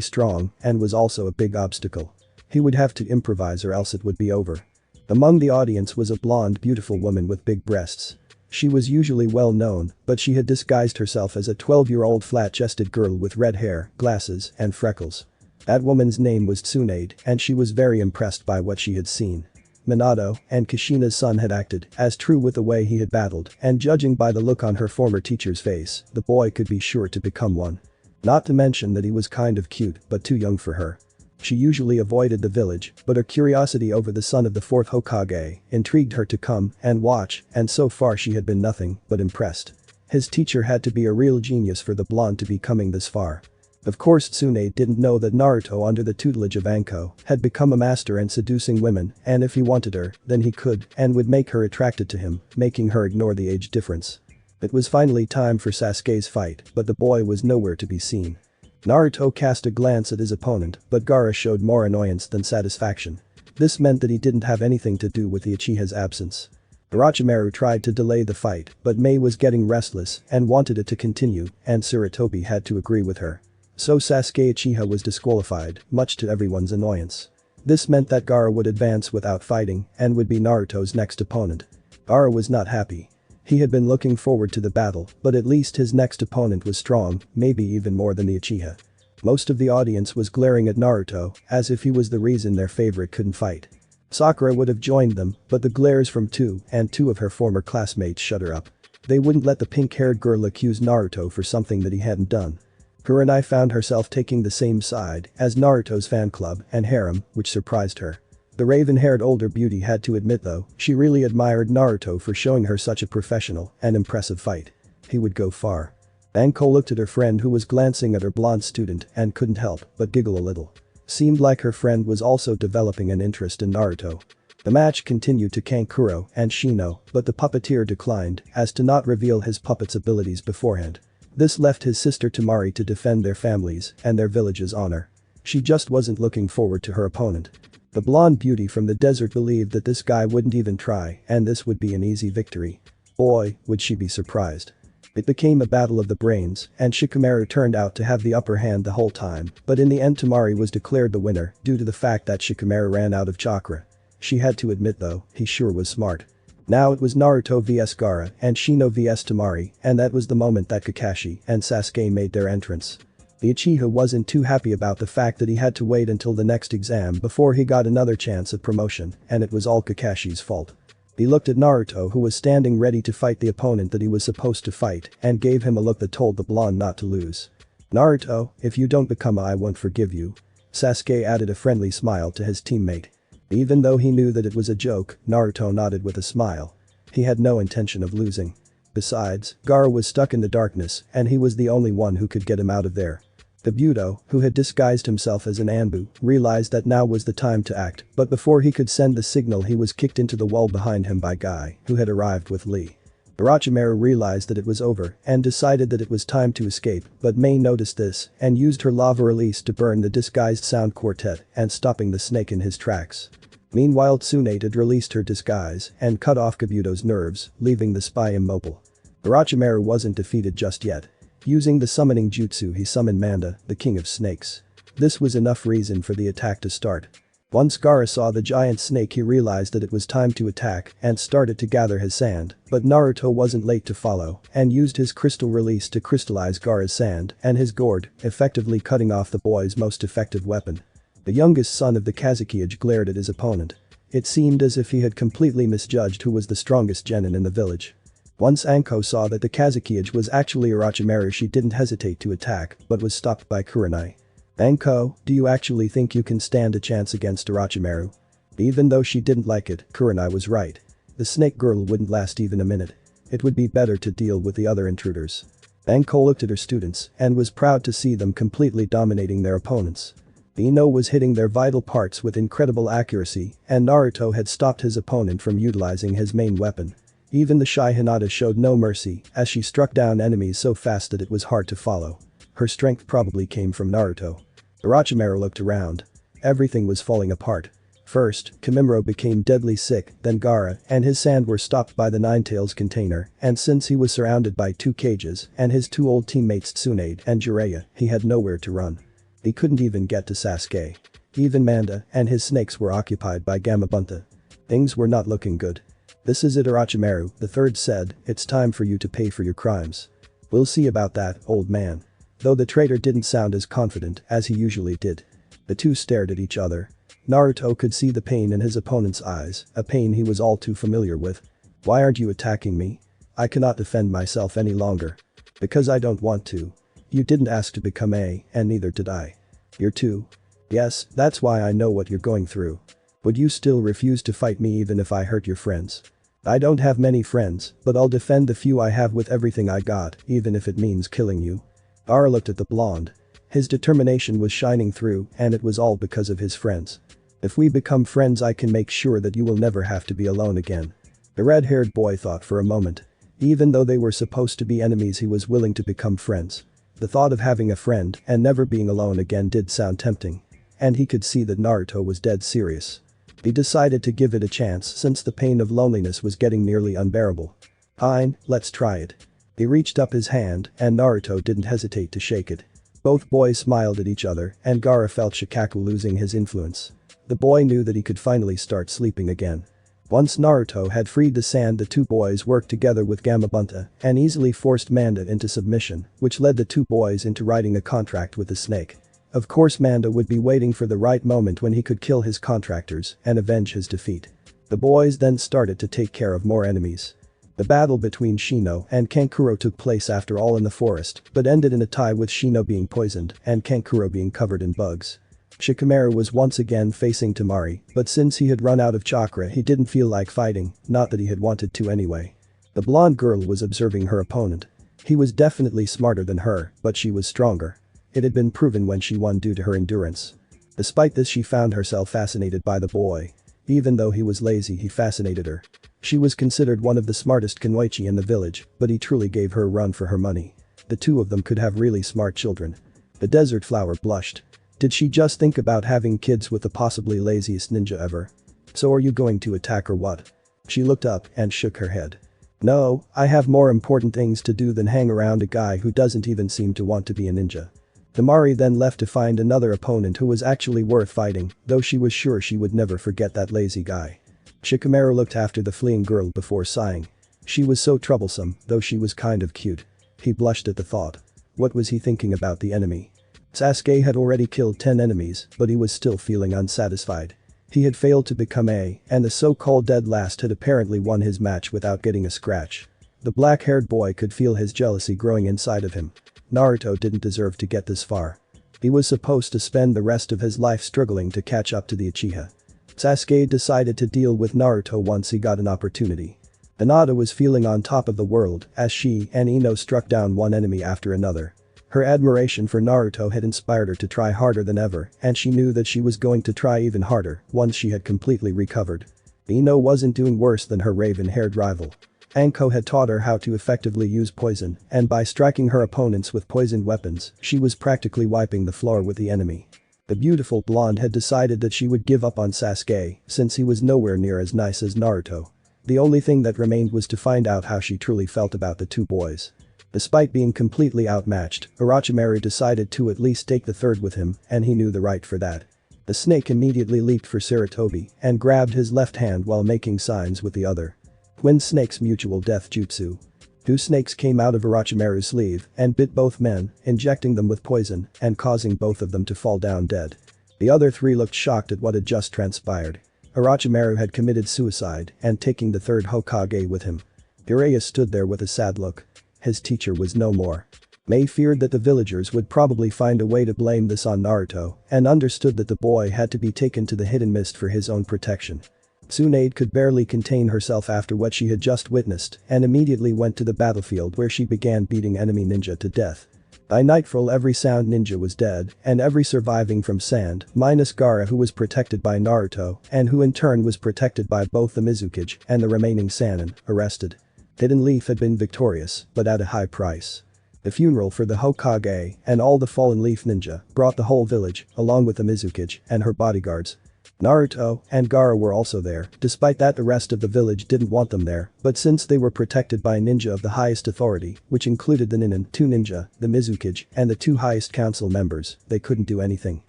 strong and was also a big obstacle. He would have to improvise or else it would be over. Among the audience was a blonde, beautiful woman with big breasts. She was usually well known, but she had disguised herself as a 12-year-old flat-chested girl with red hair, glasses, and freckles. That woman's name was Tsunade, and she was very impressed by what she had seen. Minato and Kushina's son had acted as true with the way he had battled, and judging by the look on her former teacher's face, the boy could be sure to become one. Not to mention that he was kind of cute, but too young for her. She usually avoided the village, but her curiosity over the son of the fourth Hokage intrigued her to come and watch, and so far she had been nothing but impressed. His teacher had to be a real genius for the blonde to be coming this far. Of course, Tsunade didn't know that Naruto, under the tutelage of Anko, had become a master in seducing women, and if he wanted her, then he could and would make her attracted to him, making her ignore the age difference. It was finally time for Sasuke's fight, but the boy was nowhere to be seen. Naruto cast a glance at his opponent, but Gaara showed more annoyance than satisfaction. This meant that he didn't have anything to do with the Uchiha's absence. Orochimaru tried to delay the fight, but Mei was getting restless and wanted it to continue, and Sarutobi had to agree with her. So Sasuke Uchiha was disqualified, much to everyone's annoyance. This meant that Gaara would advance without fighting and would be Naruto's next opponent. Gaara was not happy. He had been looking forward to the battle, but at least his next opponent was strong, maybe even more than the Uchiha. Most of the audience was glaring at Naruto, as if he was the reason their favorite couldn't fight. Sakura would have joined them, but the glares from two of her former classmates shut her up. They wouldn't let the pink-haired girl accuse Naruto for something that he hadn't done. Kurenai found herself taking the same side as Naruto's fan club and harem, which surprised her. The raven-haired older beauty had to admit though, she really admired Naruto for showing her such a professional and impressive fight. He would go far. Anko looked at her friend who was glancing at her blonde student and couldn't help but giggle a little. Seemed like her friend was also developing an interest in Naruto. The match continued to Kankuro and Shino, but the puppeteer declined as to not reveal his puppet's abilities beforehand. This left his sister Tamari to defend their families and their village's honor. She just wasn't looking forward to her opponent. The blonde beauty from the desert believed that this guy wouldn't even try and this would be an easy victory. Boy, would she be surprised. It became a battle of the brains, and Shikamaru turned out to have the upper hand the whole time, but in the end Tamari was declared the winner due to the fact that Shikamaru ran out of chakra. She had to admit though, he sure was smart. Now it was Naruto vs Gaara and Shino vs Tamari, and that was the moment that Kakashi and Sasuke made their entrance. The Uchiha wasn't too happy about the fact that he had to wait until the next exam before he got another chance at promotion, and it was all Kakashi's fault. He looked at Naruto, who was standing ready to fight the opponent that he was supposed to fight, and gave him a look that told the blonde not to lose. "Naruto, if you don't become I won't forgive you." Sasuke added a friendly smile to his teammate. Even though he knew that it was a joke, Naruto nodded with a smile. He had no intention of losing. Besides, Gaara was stuck in the darkness and he was the only one who could get him out of there. The Budo, who had disguised himself as an Anbu, realized that now was the time to act, but before he could send the signal he was kicked into the wall behind him by Guy, who had arrived with Lee. Orochimaru realized that it was over and decided that it was time to escape, but Mei noticed this and used her lava release to burn the disguised sound quartet and stopping the snake in his tracks. Meanwhile, Tsunade had released her disguise and cut off Kabuto's nerves, leaving the spy immobile. Orochimaru wasn't defeated just yet. Using the summoning jutsu, he summoned Manda, the king of snakes. This was enough reason for the attack to start. Once Gaara saw the giant snake, he realized that it was time to attack and started to gather his sand, but Naruto wasn't late to follow and used his crystal release to crystallize Gaara's sand and his gourd, effectively cutting off the boy's most effective weapon. The youngest son of the Kazekage glared at his opponent. It seemed as if he had completely misjudged who was the strongest genin in the village. Once Anko saw that the Kazekage was actually Orochimaru, she didn't hesitate to attack but was stopped by Kurenai. "Anko, do you actually think you can stand a chance against Orochimaru?" Even though she didn't like it, Kurenai was right. The snake girl wouldn't last even a minute. It would be better to deal with the other intruders. Anko looked at her students and was proud to see them completely dominating their opponents. Ino was hitting their vital parts with incredible accuracy and Naruto had stopped his opponent from utilizing his main weapon. Even the shy Hinata showed no mercy as she struck down enemies so fast that it was hard to follow. Her strength probably came from Naruto. Orochimaru looked around. Everything was falling apart. First, Kimimaro became deadly sick, then Gaara and his sand were stopped by the Ninetales container, and since he was surrounded by two cages and his two old teammates Tsunade and Jiraiya, he had nowhere to run. He couldn't even get to Sasuke. Even Manda and his snakes were occupied by Gamabunta. Things were not looking good. "This is it, Orochimaru," the third said, "it's time for you to pay for your crimes." "We'll see about that, old man." Though the traitor didn't sound as confident as he usually did. The two stared at each other. Naruto could see the pain in his opponent's eyes, a pain he was all too familiar with. "Why aren't you attacking me? I cannot defend myself any longer." "Because I don't want to. You didn't ask to become A, and neither did I." "You're too." "Yes, that's why I know what you're going through. Would you still refuse to fight me even if I hurt your friends?" "I don't have many friends, but I'll defend the few I have with everything I got, even if it means killing you." Gaara looked at the blonde. His determination was shining through and it was all because of his friends. "If we become friends I can make sure that you will never have to be alone again." The red-haired boy thought for a moment. Even though they were supposed to be enemies, he was willing to become friends. The thought of having a friend and never being alone again did sound tempting. And he could see that Naruto was dead serious. He decided to give it a chance since the pain of loneliness was getting nearly unbearable. "Fine, let's try it." He reached up his hand and Naruto didn't hesitate to shake it. Both boys smiled at each other and Gaara felt Shikaku losing his influence. The boy knew that he could finally start sleeping again. Once Naruto had freed the sand, the two boys worked together with Gamabunta and easily forced Manda into submission, which led the two boys into writing a contract with the snake. Of course Manda would be waiting for the right moment when he could kill his contractors and avenge his defeat. The boys then started to take care of more enemies. The battle between Shino and Kankuro took place after all in the forest, but ended in a tie with Shino being poisoned and Kankuro being covered in bugs. Shikamaru was once again facing Temari, but since he had run out of chakra he didn't feel like fighting, not that he had wanted to anyway. The blonde girl was observing her opponent. He was definitely smarter than her, but she was stronger. It had been proven when she won due to her endurance. Despite this, she found herself fascinated by the boy. Even though he was lazy, he fascinated her. She was considered one of the smartest Kunoichi in the village, but he truly gave her a run for her money. The two of them could have really smart children. The desert flower blushed. Did she just think about having kids with the possibly laziest ninja ever? "So are you going to attack or what?" She looked up and shook her head. "No, I have more important things to do than hang around a guy who doesn't even seem to want to be a ninja." Temari then left to find another opponent who was actually worth fighting, though she was sure she would never forget that lazy guy. Shikamaru looked after the fleeing girl before sighing. She was so troublesome, though she was kind of cute. He blushed at the thought. What was he thinking about the enemy? Sasuke had already killed 10 enemies, but he was still feeling unsatisfied. He had failed to become A, and the so-called dead last had apparently won his match without getting a scratch. The black-haired boy could feel his jealousy growing inside of him. Naruto didn't deserve to get this far. He was supposed to spend the rest of his life struggling to catch up to the Uchiha. Sasuke decided to deal with Naruto once he got an opportunity. Hinata was feeling on top of the world as she and Ino struck down one enemy after another. Her admiration for Naruto had inspired her to try harder than ever, and she knew that she was going to try even harder once she had completely recovered. Ino wasn't doing worse than her raven-haired rival. Anko had taught her how to effectively use poison, and by striking her opponents with poisoned weapons, she was practically wiping the floor with the enemy. The beautiful blonde had decided that she would give up on Sasuke since he was nowhere near as nice as Naruto. The only thing that remained was to find out how she truly felt about the two boys. Despite being completely outmatched, Orochimaru decided to at least take the third with him, and he knew the right for that. The snake immediately leaped for Sarutobi and grabbed his left hand while making signs with the other. Twin Snake's mutual death jutsu. Two snakes came out of Orochimaru's sleeve and bit both men, injecting them with poison and causing both of them to fall down dead. The other three looked shocked at what had just transpired. Orochimaru had committed suicide and taking the third Hokage with him. Jiraiya stood there with a sad look. His teacher was no more. Mei feared that the villagers would probably find a way to blame this on Naruto and understood that the boy had to be taken to the hidden mist for his own protection. Tsunade could barely contain herself after what she had just witnessed and immediately went to the battlefield where she began beating enemy ninja to death. By nightfall every sound ninja was dead and every surviving from sand minus Gaara, who was protected by Naruto and who in turn was protected by both the Mizukage and the remaining Sannin, arrested. Hidden Leaf had been victorious, but at a high price. The funeral for the Hokage and all the fallen Leaf ninja brought the whole village, along with the Mizukage and her bodyguards. Naruto and Gaara were also there. Despite that, the rest of the village didn't want them there, but since they were protected by ninja of the highest authority, which included the Nin, 2 ninja, the Mizukage, and the 2 highest council members, they couldn't do anything.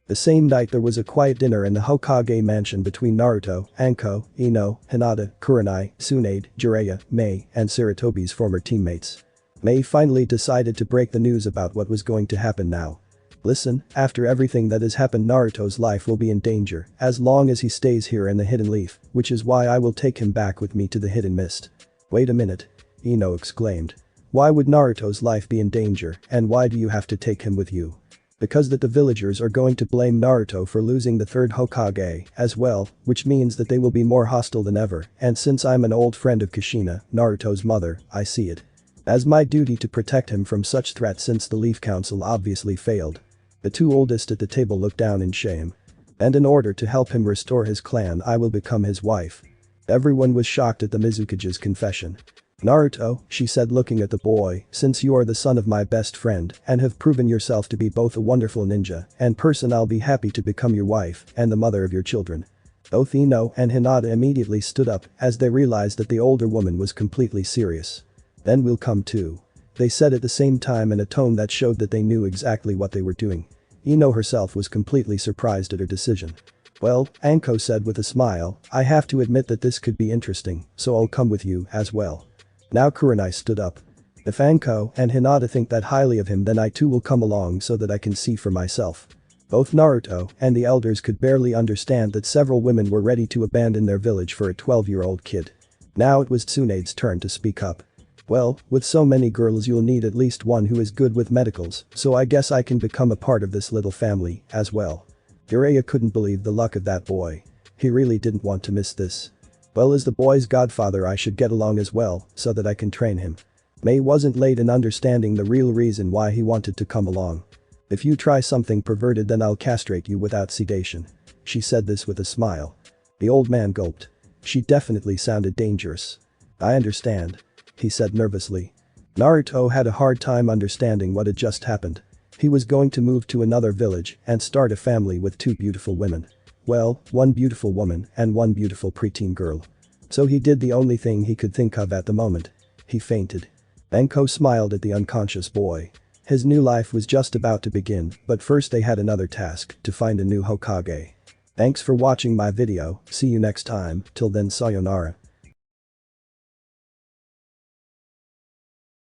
The same night there was a quiet dinner in the Hokage mansion between Naruto, Anko, Ino, Hinata, Kurenai, Tsunade, Jiraiya, Mei, and Sarutobi's former teammates. Mei finally decided to break the news about what was going to happen now. Listen, after everything that has happened, Naruto's life will be in danger as long as he stays here in the Hidden Leaf, which is why I will take him back with me to the Hidden Mist. Wait a minute. Ino exclaimed. Why would Naruto's life be in danger, and why do you have to take him with you? Because that the villagers are going to blame Naruto for losing the third Hokage as well, which means that they will be more hostile than ever, and since I'm an old friend of Kushina, Naruto's mother, I see it as my duty to protect him from such threats since the Leaf Council obviously failed. The 2 oldest at the table looked down in shame. And in order to help him restore his clan, I will become his wife. Everyone was shocked at the Mizukage's confession. Naruto, she said looking at the boy, since you are the son of my best friend and have proven yourself to be both a wonderful ninja and person, I'll be happy to become your wife and the mother of your children. Both Ino and Hinata immediately stood up as they realized that the older woman was completely serious. Then we'll come too. They said at the same time in a tone that showed that they knew exactly what they were doing. Ino herself was completely surprised at her decision. Well, Anko said with a smile, I have to admit that this could be interesting, so I'll come with you as well. Now Kurenai stood up. If Anko and Hinata think that highly of him, then I too will come along so that I can see for myself. Both Naruto and the elders could barely understand that several women were ready to abandon their village for a 12-year-old kid. Now it was Tsunade's turn to speak up. Well, with so many girls you'll need at least one who is good with medicals, so I guess I can become a part of this little family as well. Jiraiya couldn't believe the luck of that boy. He really didn't want to miss this. Well, as the boy's godfather I should get along as well, so that I can train him. Mei wasn't late in understanding the real reason why he wanted to come along. If you try something perverted then I'll castrate you without sedation. She said this with a smile. The old man gulped. She definitely sounded dangerous. I understand, he said nervously. Naruto had a hard time understanding what had just happened. He was going to move to another village and start a family with 2 beautiful women. Well, 1 beautiful woman and 1 beautiful preteen girl. So he did the only thing he could think of at the moment. He fainted. Anko smiled at the unconscious boy. His new life was just about to begin, but first they had another task, to find a new Hokage. Thanks for watching my video, see you next time, till then sayonara.